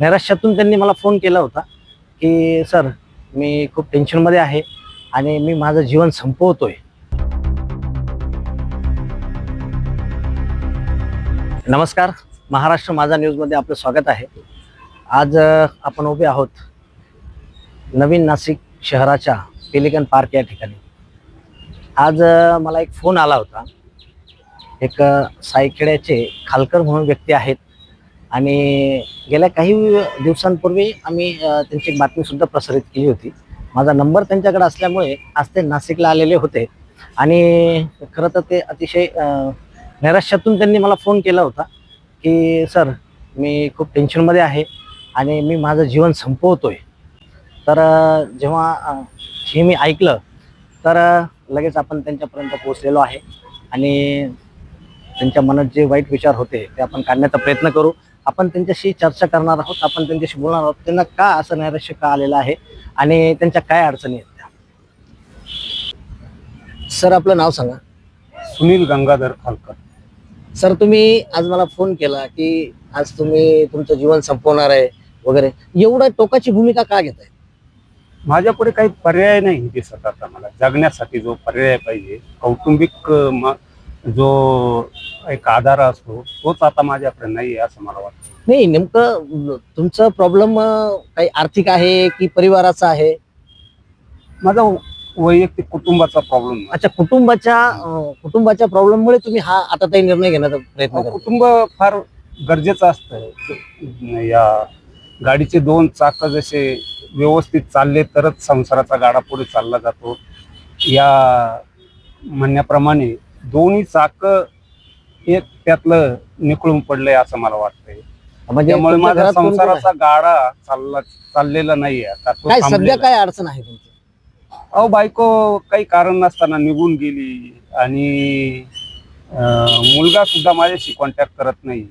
नैराश्यातून त्यांनी मला फोन केला होता की सर मी खूप टेन्शनमध्ये आहे आणि मी माझं जीवन संपवतोय. नमस्कार, महाराष्ट्र माझा न्यूजमध्ये आपलं स्वागत आहे. आज आपण उभे आहोत नवीन नाशिक शहराच्या पेलिकन पार्क या ठिकाणी. आज मला एक फोन आला होता. एक सायखेड्याचे खालकर म्हणून व्यक्ती आहेत आणि गेल्या काही दिवसांपूर्वी आम्ही त्यांची एक बातमीसुद्धा प्रसारित केली होती. माझा नंबर त्यांच्याकडे असल्यामुळे आज ते नाशिकला आलेले होते आणि खरं तर ते अतिशय नैराश्यातून त्यांनी मला फोन केला होता की सर मी खूप टेन्शनमध्ये आहे आणि मी माझं जीवन संपवतोय. तर जेव्हा हे मी ऐकलं तर लगेच आपण त्यांच्यापर्यंत पोहोचलेलो आहे आणि त्यांच्या मनात जे वाईट विचार होते ते आपण काढण्याचा प्रयत्न करू. आपण त्यांच्याशी चर्चा करणार आहोत, आपण त्यांच्याशी बोलणार आहोत. त्यांना का असं नैराश्य का आलेलं आहे आणि त्यांच्या काय अडचणी आहेत त्या. सर आपलं नाव सांगा. सुनील गंगाधर खालकर. सर तुम्ही आज मला फोन केला की आज तुम्ही तुमचं जीवन संपवणार आहे वगैरे, एवढं टोकाची भूमिका का घेताय? माझ्यापुढे काही पर्याय नाही दिसत आता मला. जगण्यासाठी जो पर्याय पाहिजे, कौटुंबिक जो एक आधार असतो तोच आता माझ्याकडे नाही असं मला वाटतं. नाही, नेमकं तुमचं प्रॉब्लेम काही आर्थिक आहे की परिवाराचा आहे? माझा वैयक्तिक कुटुंबाचा प्रॉब्लेम. अच्छा, कुटुंबाच्या प्रॉब्लेममुळे तुम्ही हा आता काही निर्णय घेण्याचा प्रयत्न करता? कुटुंब फार गरजेचं असतं. या गाडीचे दोन चाक जसे व्यवस्थित चालले तरच संसाराचा गाडा पुढे चालला जातो, या म्हणण्याप्रमाणे दोन्ही चाक एक त्यातलं निखळून पडलंय असं मला वाटतंय. म्हणजे त्यामुळे तुमच्या माझा घरात कोण कोण आहे? संसाराचा गाडा चाललेला नाहीये आता. तो काय सध्या थांबलेला आहे. काय अडचण आहे तुमची? अहो, बायको काही कारण नसताना निघून गेली आणि मुलगा सुद्धा माझ्याशी कॉन्टॅक्ट करत नाही.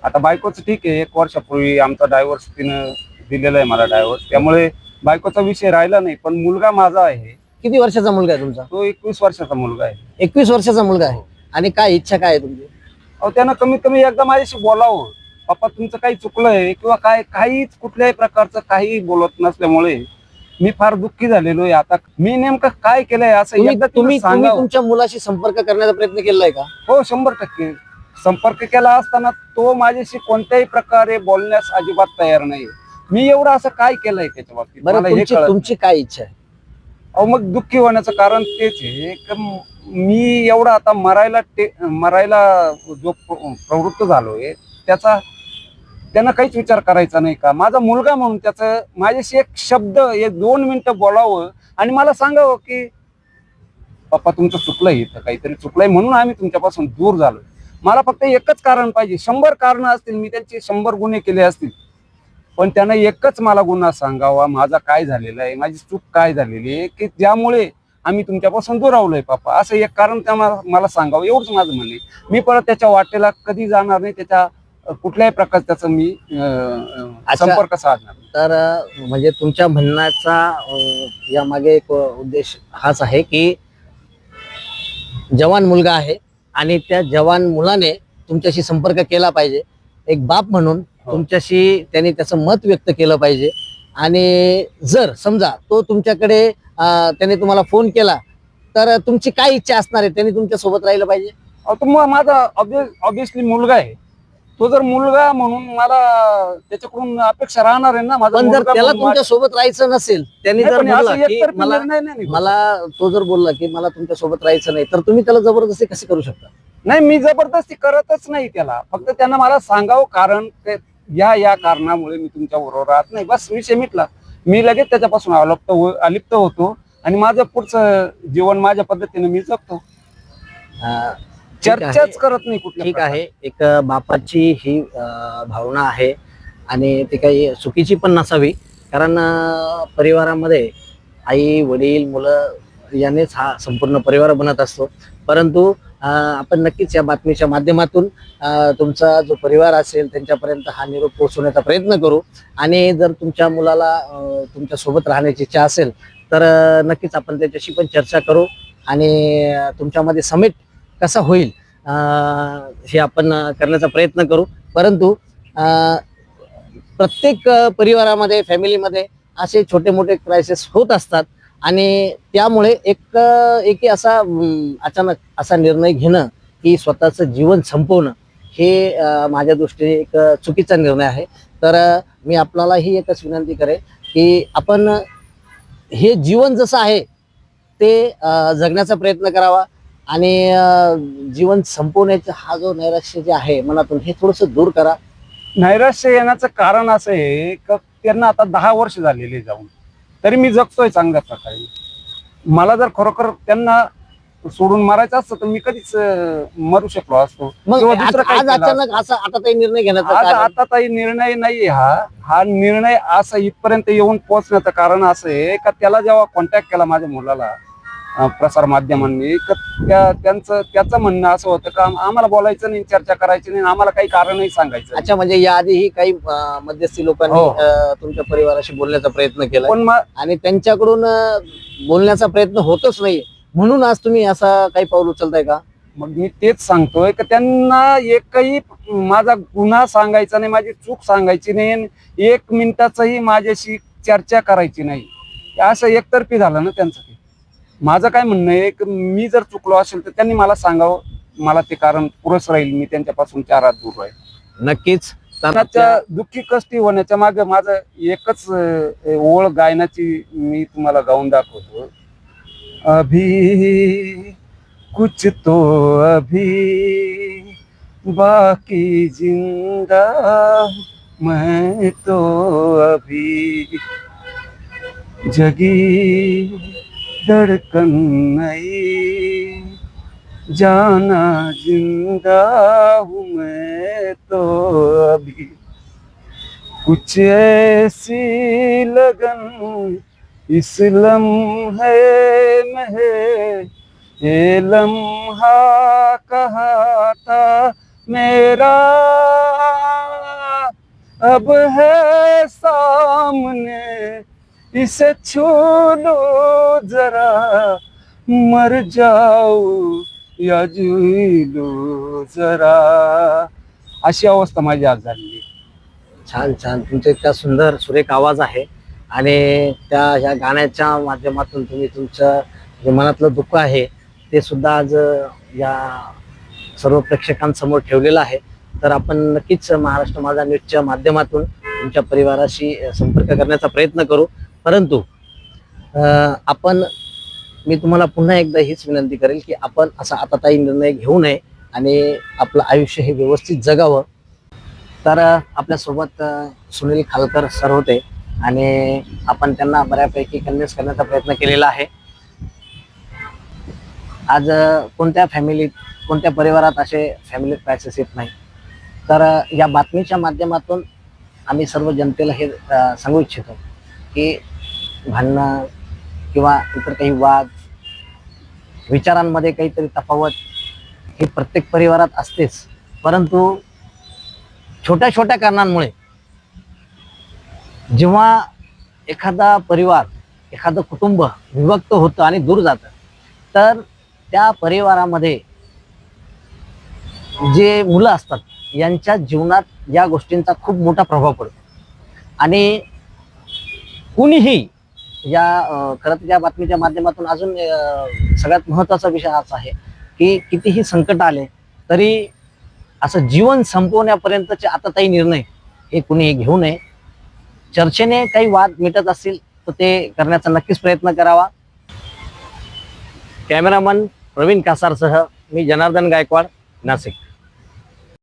आता बायकोचं ठीक आहे, 1 वर्षापूर्वी आमचा डायव्हर्स तिनं दिलेला आहे मला डायव्हर्स, त्यामुळे बायकोचा विषय राहिला नाही. पण मुलगा माझा आहे. किती वर्षाचा मुलगा आहे तुमचा? तो 21 वर्षाचा मुलगा आहे. 21 वर्षाचा मुलगा आहे. आणि काय इच्छा काय आहे तुमची? अहो, त्यानं कमीत कमी एकदा माझ्याशी बोलावं, पप्पा तुमचं काही चुकलंय किंवा काय, काहीच कुठल्याही प्रकारचं काही बोलत नसल्यामुळे मी फार दुःखी झालेलो आहे. आता मी नेमकं काय केलंय असं एकदा तुम्ही तुम्ही सांगा. तुमच्या मुलाशी संपर्क करण्याचा प्रयत्न केलाय का? हो, 100% संपर्क केला असताना तो माझ्याशी कोणत्याही प्रकारे बोलण्यास अजिबात तयार नाही. मी एवढं असं काय केलंय त्याच्या बाबतीत बरं, मला हे कळत नाही. तुमची काय इच्छा आहे? अहो, मग दुःखी होण्याचं कारण तेच आहे की मी एवढा आता मरायला जो प्रवृत्त झालोय त्यांना काहीच विचार करायचा नाही का? माझा मुलगा म्हणून त्याचं माझ्याशी एक शब्द, एक 2 मिनिटं बोलावं आणि मला सांगावं की पप्पा तुमचं चुकलंय, इथं काहीतरी चुकलंय म्हणून आम्ही तुमच्यापासून दूर झालोय. मला फक्त एकच कारण पाहिजे. 100 कारणं असतील, मी त्यांचे 100 गुन्हे केले असतील, पण त्यानं एकच मला गुन्हा सांगावा, माझा काय झालेला आहे, माझी चूक काय झालेली आहे की ज्यामुळे आम्ही तुमच्यापासून दुरावलोय पप्पा, असं एक कारण त्या मला सांगावं. एवढंच माझं म्हणणे. मी परत त्याच्या वाटेला कधी जाणार नाही, त्याच्या कुठल्याही प्रकारचा त्याचा मी संपर्क साधणार. तर म्हणजे तुमच्या म्हणण्याचा यामागे एक उद्देश हाच आहे की जवान मुलगा आहे आणि त्या जवान मुलाने तुमच्याशी संपर्क केला पाहिजे. एक बाप म्हणून तुमच्याशी त्यांनी त्याचं मत व्यक्त केलं पाहिजे. आणि जर समजा तो तुमच्याकडे त्याने तुम्हाला फोन केला तर तुमची काय इच्छा असणार आहे? त्यांनी तुमच्या सोबत राहिलं पाहिजे. तो माझा ऑब्विसली मुलगा आहे. तो जर मुलगा म्हणून मला त्याच्याकडून अपेक्षा राहणार आहे ना. माझा पण जर मुलगा त्याला म्हणून तुमच्या सोबत राहायचं नसेल, त्यांनी नाही, जर पण असं बोलला की एकतर्फी मला निर्णय नाही निघू. तो जर बोलला की मला तुमच्या सोबत राहायचं नाही, तर तुम्ही त्याला जबरदस्ती कशी करू शकता? नाही, मी जबरदस्ती करतच नाही त्याला. फक्त त्यांना मला सांगावं कारण या कारणामुळे मी तुमच्या बरोबर राहत नाही, बस विषय मिटला. मी लगेच त्याच्यापासून अलिप्त होतो आणि माझं पुढचं जीवन माझ्या पद्धतीने मी जगतो. चर्चाच करत नाही कुठल्या. ठीक आहे. एक बापाची ही भावना आहे आणि ती काही चुकीची पण नसावी, कारण परिवारामध्ये आई वडील मुलं यानेच हा संपूर्ण परिवार बनत असतो. परंतु आपण नक्कीच या बातमीच्या माध्यमातून तुमचा जो परिवार असेल त्यांच्यापर्यंत हा निरोप पोहोचवण्याचा प्रयत्न करू. आणि जर तुमच्या मुलाला तुमच्या सोबत राहण्याची इच्छा असेल तर नक्कीच आपण त्याच्याशी पण चर्चा करू आणि तुमच्यामध्ये समेट कसा होईल हे आपण करण्याचा प्रयत्न करू. परंतु प्रत्येक परिवारामध्ये फॅमिलीमध्ये असे छोटे मोठे क्रायसिस होत असतात आणि त्यामुळे एक असा अचानक असा निर्णय घेणं की स्वतःचं जीवन संपवणं हे माझ्या दृष्टीने एक चुकीचा निर्णय आहे. तर मी आपल्यालाही एकच विनंती करेन की आपण हे जीवन जसं आहे ते जगण्याचा प्रयत्न करावा आणि जीवन संपवण्याचा हा जो नैराश्य जे आहे मनातून हे थोडंसं दूर करा. नैराश्य येण्याचं कारण असं आहे की त्यांना आता 10 वर्ष झालेले जाऊन, तरी मी जगतोय चांगल्या प्रकारे. मला जर खरोखर त्यांना सोडून मारायचं असतं तर मी कधीच मरू शकलो असतो मग किंवा दुसरं काही आज केलं असतं. अचानक असा आता काही निर्णय घेण्याचा आज कारण? आता काही निर्णय नाहीये हा निर्णय असा इथपर्यंत येऊन पोहोचण्याचं कारण असं आहे का त्याला जेव्हा कॉन्टॅक्ट केला माझ्या मुलाला प्रसार माध्यमांनी, त्याचं म्हणणं असं होतं का आम्हाला बोलायचं नाही, चर्चा करायची नाही, आम्हाला काही कारणही सांगायचं नाही. अच्छा, म्हणजे याआधीही काही मध्यस्थी लोकांनी हो. तुमच्या परिवाराशी बोलण्याचा प्रयत्न केला पण आणि त्यांच्याकडून बोलण्याचा प्रयत्न होतच नाही, म्हणून आज तुम्ही असा काही पाऊल उचलताय का? मग मी तेच सांगतोय की त्यांना एकही माझा गुन्हा सांगायचा नाही, माझी चूक सांगायची नाही, 1 मिनिटाचंही माझ्याशी चर्चा करायची नाही. असं एकतर्फी झालं ना त्यांचं. ते माझं काय म्हणणं आहे की मी जर चुकलो असेल तर त्यांनी मला सांगावं, मला ते कारण पुरस राहील, मी त्यांच्यापासून 4 हात दूर राहील. नक्कीच. त्यांच्या दुःखी कष्टी होण्याच्या मागे माझं एकच ओळ गायनाची मी तुम्हाला गाऊन दाखवतो. अभी कुछ तो अभी बाकी जिंदा मैं तो अभी जगी धड़कन नई जाना जिंदा हूँ मैं तो अभी कुछ ऐसी लगन इस लम्हे में है, ये लम्हा कहा था मेरा अब है सामने, इसे छू लो जरा, मर जाऊ या जी लो जरा. अशी अवस्था माझी आज झाली. छान छान, तुमचा इतका सुंदर सुरेख आवाज आहे आणि त्या ह्या गाण्याच्या माध्यमातून तुम्ही तुमचं जे मनातलं दुःख आहे ते सुद्धा आज या सर्व प्रेक्षकांसमोर ठेवलेलं आहे. तर आपण नक्कीच महाराष्ट्र माझा न्यूजच्या माध्यमातून तुमच्या परिवाराशी संपर्क करण्याचा प्रयत्न करू. परंतु मी तुम्हाला पुन्हा एकदा हीच विनंती करेल की आपण असा आताताई निर्णय घेऊ नये आणि आपलं आयुष्य हे व्यवस्थित जगावं. तर आपल्यासोबत सुनील खालकर सर होते आणि आपण त्यांना बऱ्यापैकी कन्व्हिन्स करण्याचा प्रयत्न केलेला आहे. आज कोणत्या परिवारात असे फॅमिली क्रायसिस येत नाही. तर या बातमीच्या माध्यमातून आम्ही सर्व जनतेला हे सांगू इच्छितो की भांडणं किंवा इतर काही वाद, विचारांमध्ये काहीतरी तफावत ही प्रत्येक परिवारात असतेच, परंतु छोट्या छोट्या कारणांमुळे जेव्हा एखादा परिवार, एखादं कुटुंब विभक्त होतं आणि दूर जातं, तर त्या परिवारामध्ये जे मुलं असतात यांच्या जीवनात या गोष्टींचा खूप मोठा प्रभाव पडतो. आणि कुणीही खरं तर या बातमीच्या माध्यमातून अजून सगळ्यात महत्त्वाचा विषय हाच आहे की कितीही संकट आले तरी असं जीवन संपवण्यापर्यंतचे आताताई निर्णय हे कुणीही घेऊ नये. चर्चेने काही वाद मिटत असतील तर ते करण्याचा नक्कीच प्रयत्न करावा. कॅमेरामन प्रवीण कासारसह मी जनार्दन गायकवाड, नाशिक.